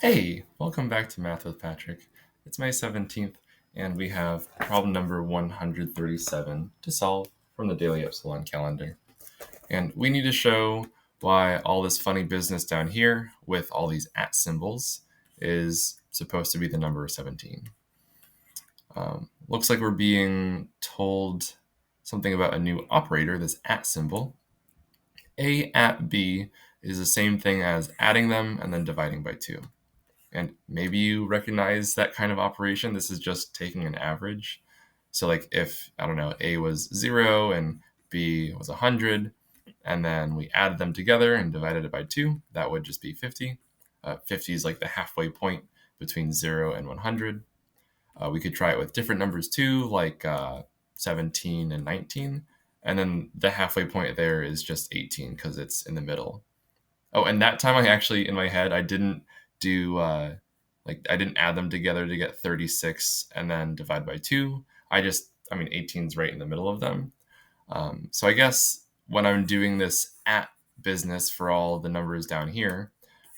Hey, welcome back to Math with Patrick. It's May 17th, and we have problem number 137 to solve from the Daily Epsilon calendar. And we need to show why all this funny business down here with all these at symbols is supposed to be the number 17. Looks like we're being told something about a new operator, this at symbol. A at B is the same thing as adding them and then dividing by 2. And maybe you recognize that kind of operation. This is just taking an average. So like if, I don't know, A was 0 and B was 100, and then we added them together and divided it by 2, that would just be 50. 50 is like the halfway point between 0 and 100. We could try it with different numbers too, like 17 and 19. And then the halfway point there is just 18 because it's in the middle. Oh, and that time I actually, in my head, I didn't do, I didn't add them together to get 36 and then divide by 2. 18 is right in the middle of them. So I guess when I'm doing this at business for all the numbers down here,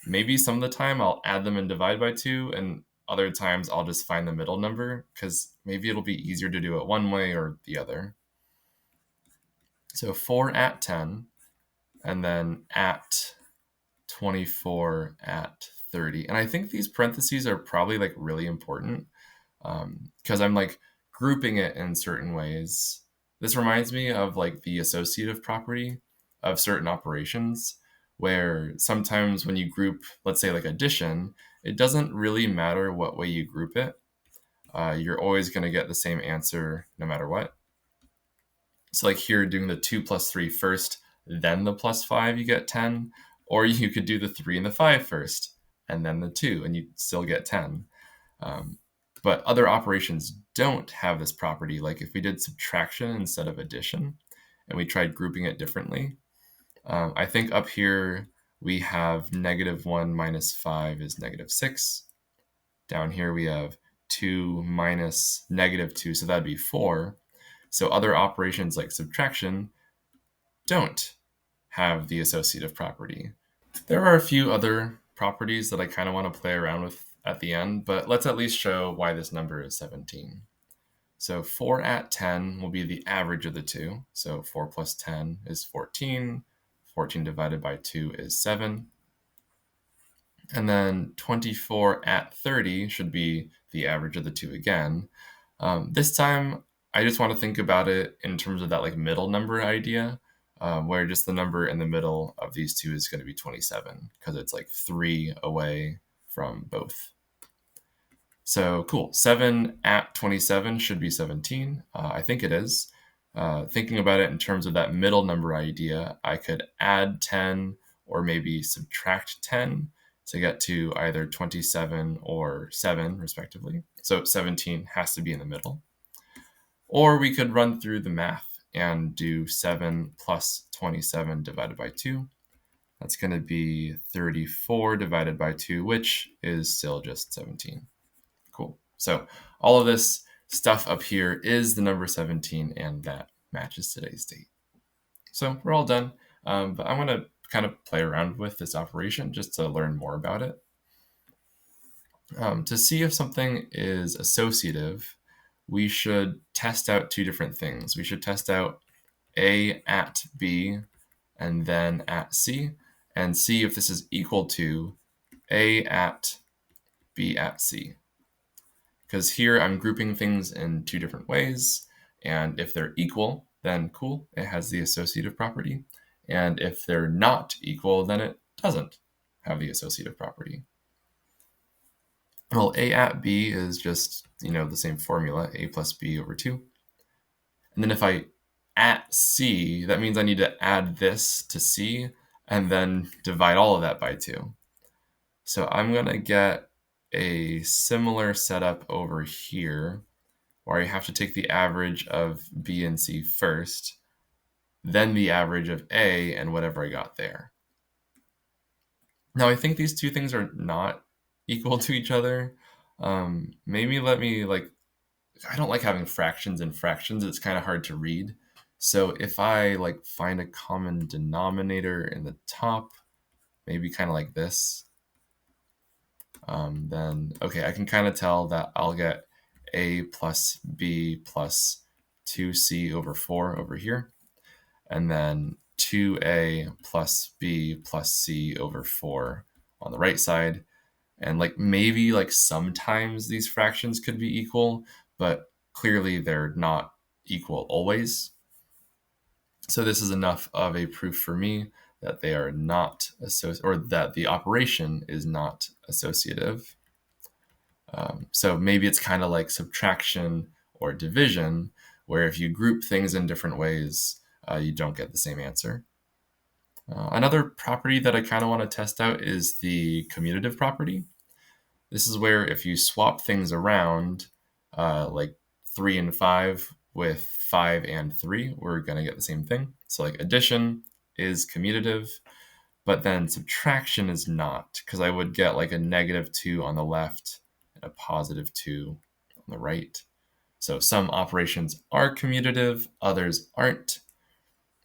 maybe some of the time I'll add them and divide by 2, and other times I'll just find the middle number because maybe it'll be easier to do it one way or the other. So 4 at 10, and then at 24 at 30. And I think these parentheses are probably like really important because I'm like grouping it in certain ways. This reminds me of like the associative property of certain operations where sometimes when you group, let's say like addition, it doesn't really matter what way you group it. You're always going to get the same answer no matter what. So like here doing the 2 plus 3 first, then the plus 5, you get 10. Or you could do the 3 and the 5 first, and then the 2, and you still get 10. But other operations don't have this property. Like if we did subtraction instead of addition, and we tried grouping it differently, I think up here we have -1 minus 5 is -6. Down here we have 2 minus -2, so that'd be 4. So other operations like subtraction don't have the associative property. There are a few other properties that I kind of want to play around with at the end, but let's at least show why this number is 17. So 4 at 10 will be the average of the two. So 4 plus 10 is 14. 14 divided by 2 is 7. And then 24 at 30 should be the average of the two again. This time, I just want to think about it in terms of that like middle number idea, where just the number in the middle of these two is going to be 27 because it's like 3 away from both. So cool. 7 at 27 should be 17. I think it is. Thinking about it in terms of that middle number idea, I could add 10 or maybe subtract 10 to get to either 27 or 7, respectively. So 17 has to be in the middle. Or we could run through the math and do 7 plus 27 divided by 2. That's going to be 34 divided by 2, which is still just 17. Cool. So all of this stuff up here is the number 17, and that matches today's date. So we're all done. But I want to kind of play around with this operation just to learn more about it. To see if something is associative, we should test out two different things. We should test out A at B and then at C, and see if this is equal to A at B at C. Because here I'm grouping things in two different ways, and if they're equal, then cool, it has the associative property. And if they're not equal, then it doesn't have the associative property. Well, A at B is just, the same formula, A plus B over 2. And then if I at C, that means I need to add this to C and then divide all of that by 2. So I'm going to get a similar setup over here where I have to take the average of B and C first, then the average of A and whatever I got there. Now, I think these two things are not equal to each other. Maybe let me I don't like having fractions and fractions. It's kind of hard to read. So if I find a common denominator in the top, maybe kind of like this, then, okay, I can kind of tell that I'll get a plus b plus 2c over 4 over here, and then 2a plus b plus c over 4 on the right side. And like maybe like sometimes these fractions could be equal, but clearly they're not equal always. So this is enough of a proof for me that they are not associated, or that the operation is not associative. So maybe it's kind of like subtraction or division, where if you group things in different ways, you don't get the same answer. Another property that I kind of want to test out is the commutative property. This is where if you swap things around, like 3 and 5 with 5 and 3, we're going to get the same thing. So like addition is commutative, but then subtraction is not, because I would get like a -2 on the left and a +2 on the right. So some operations are commutative, others aren't.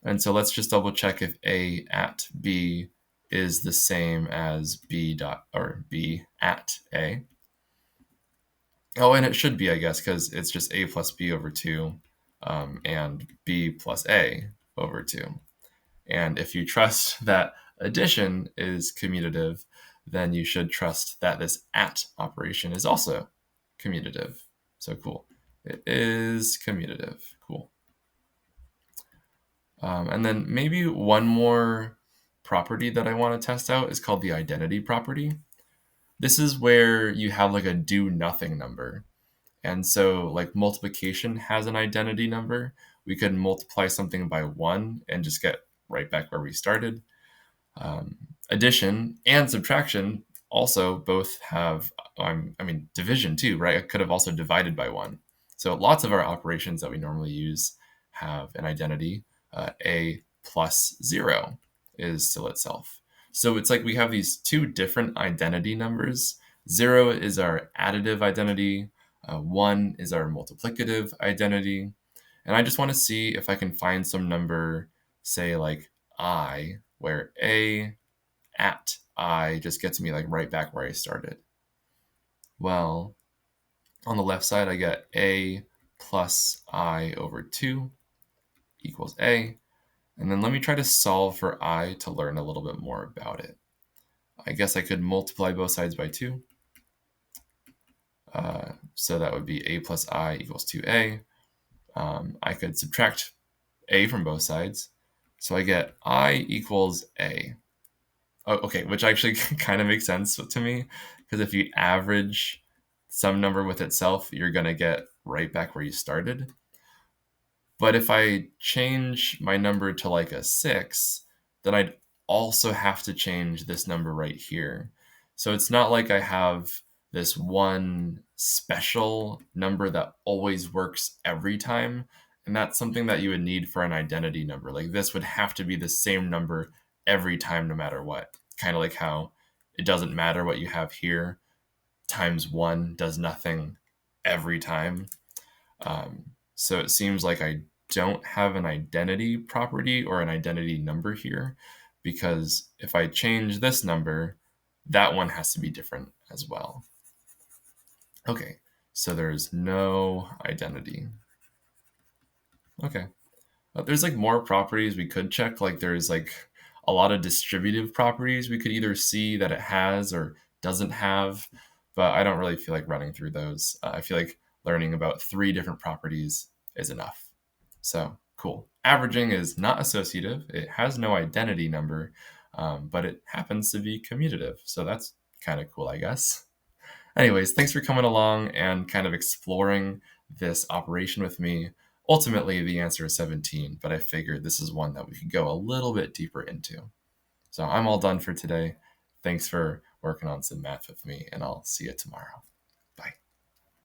And so let's just double check if A at B is the same as B at A. Oh, and it should be, I guess, because it's just A plus B over 2 and B plus A over 2. And if you trust that addition is commutative, then you should trust that this at operation is also commutative. So cool. It is commutative. Cool. And then maybe one more property that I want to test out is called the identity property. This is where you have like a do nothing number. And so like multiplication has an identity number. We could multiply something by 1 and just get right back where we started. Addition and subtraction also both have, division too, right? I could have also divided by 1. So lots of our operations that we normally use have an identity. A plus 0 is still itself. So it's like we have these two different identity numbers. 0 is our additive identity. 1 is our multiplicative identity. And I just want to see if I can find some number, say like I, where A at I just gets me like right back where I started. Well, on the left side, I get A plus I over 2 equals A. And then let me try to solve for I to learn a little bit more about it. I guess I could multiply both sides by 2. So that would be A plus I equals 2A. I could subtract A from both sides. So I get I equals A. Oh, okay, which actually kind of makes sense to me, because if you average some number with itself, you're going to get right back where you started. But if I change my number to like a 6, then I'd also have to change this number right here. So it's not like I have this one special number that always works every time. And that's something that you would need for an identity number. Like this would have to be the same number every time, no matter what. Kind of like how it doesn't matter what you have here. Times 1 does nothing every time. So it seems like I don't have an identity property or an identity number here, because if I change this number, that one has to be different as well. Okay, so there's no identity. Okay, there's like more properties we could check. Like there's like a lot of distributive properties we could either see that it has or doesn't have, but I don't really feel like running through those. I feel like learning about 3 different properties is enough. So cool. Averaging is not associative. It has no identity number, but it happens to be commutative. So that's kind of cool, I guess. Anyways, thanks for coming along and kind of exploring this operation with me. Ultimately, the answer is 17, but I figured this is one that we could go a little bit deeper into. So I'm all done for today. Thanks for working on some math with me, and I'll see you tomorrow.